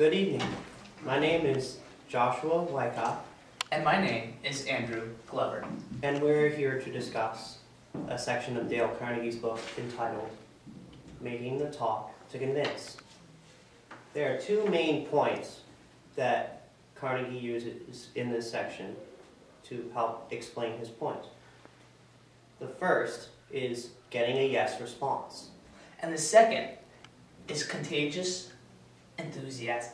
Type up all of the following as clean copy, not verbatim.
Good evening. My name is Joshua Wyckoff. And my name is Andrew Glover. And we're here to discuss a section of Dale Carnegie's book entitled Making the Talk to Convince. There are two main points that Carnegie uses in this section to help explain his point. The first is getting a yes response. And the second is contagious enthusiasm.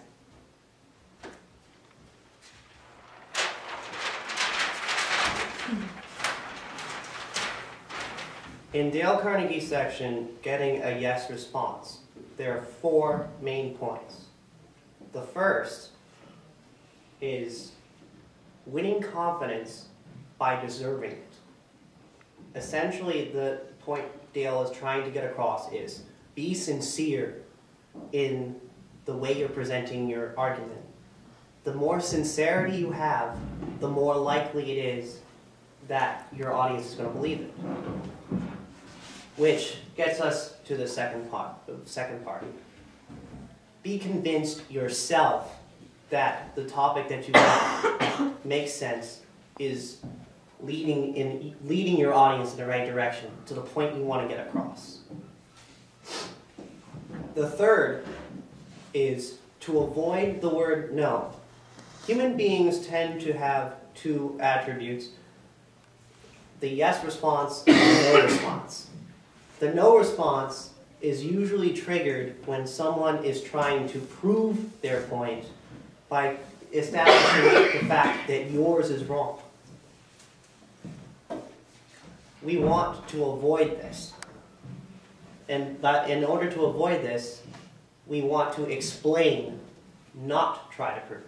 In Dale Carnegie's section, getting a yes response, there are four main points. The first is winning confidence by deserving it. Essentially, the point Dale is trying to get across is be sincere in the way you're presenting your argument. The more sincerity you have, the more likely it is that your audience is going to believe it. Which gets us to the second part. Be convinced yourself that the topic that you have makes sense, is leading your audience in the right direction to the point you want to get across. The third is to avoid the word no. Human beings tend to have two attributes: the yes response and the no response. The no response is usually triggered when someone is trying to prove their point by establishing the fact that yours is wrong. We want to avoid this. And in order to avoid this, we want to explain, not try to prove.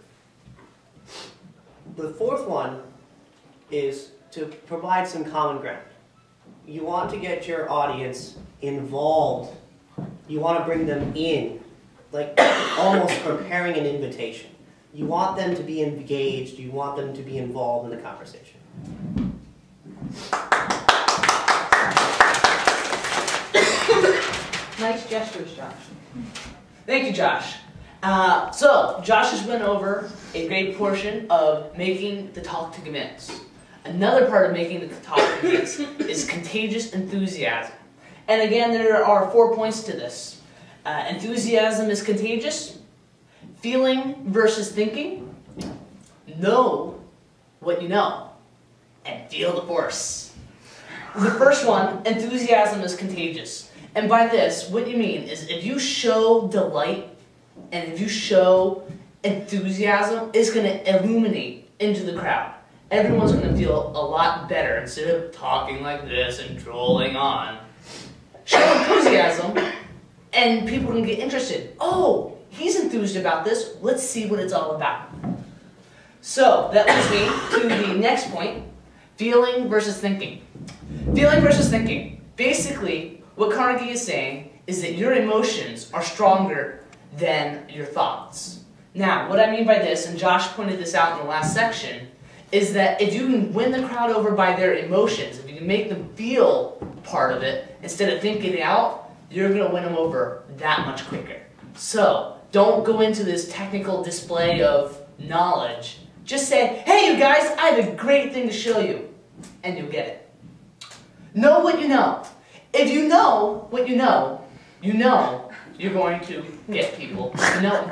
The fourth one is to provide some common ground. You want to get your audience involved. You want to bring them in, like almost preparing an invitation. You want them to be engaged. You want them to be involved in the conversation. Nice gestures, Josh. Thank you, Josh. So, Josh just went over a great portion of making the talk to convince. Another part of making the talk to convince is contagious enthusiasm. And again, there are 4 points to this. Enthusiasm is contagious. Feeling versus thinking. Know what you know. And feel the force. The first one, enthusiasm is contagious. And by this, what you mean is if you show delight and if you show enthusiasm, it's going to illuminate into the crowd. Everyone's going to feel a lot better instead of talking like this and trolling on. Show enthusiasm and people can get interested. Oh, he's enthused about this. Let's see what it's all about. So that leads me to the next point, feeling versus thinking. Feeling versus thinking. Basically, what Carnegie is saying is that your emotions are stronger than your thoughts. Now, what I mean by this, and Josh pointed this out in the last section, is that if you can win the crowd over by their emotions, if you can make them feel part of it, instead of thinking it out, you're going to win them over that much quicker. So, don't go into this technical display of knowledge. Just say, hey you guys, I have a great thing to show you. And you'll get it. Know what you know. If you know what you know you're going to get people to know.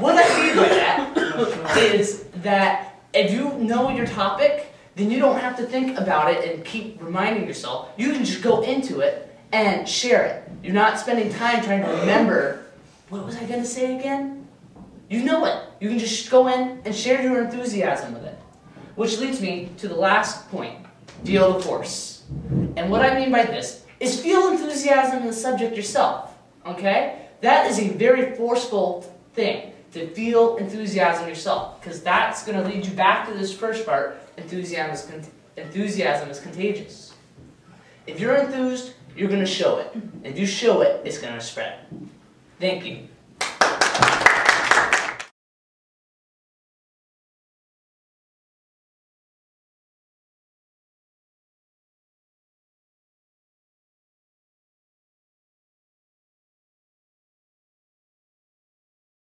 What I mean by that is that if you know your topic, then you don't have to think about it and keep reminding yourself. You can just go into it and share it. You're not spending time trying to remember, what was I going to say again? You know it. You can just go in and share your enthusiasm with it. Which leads me to the last point, feel the force. And what I mean by this is feel enthusiasm in the subject yourself, okay? That is a very forceful thing, to feel enthusiasm yourself, because that's going to lead you back to this first part, enthusiasm is contagious. If you're enthused, you're going to show it. If you show it, it's going to spread. Thank you.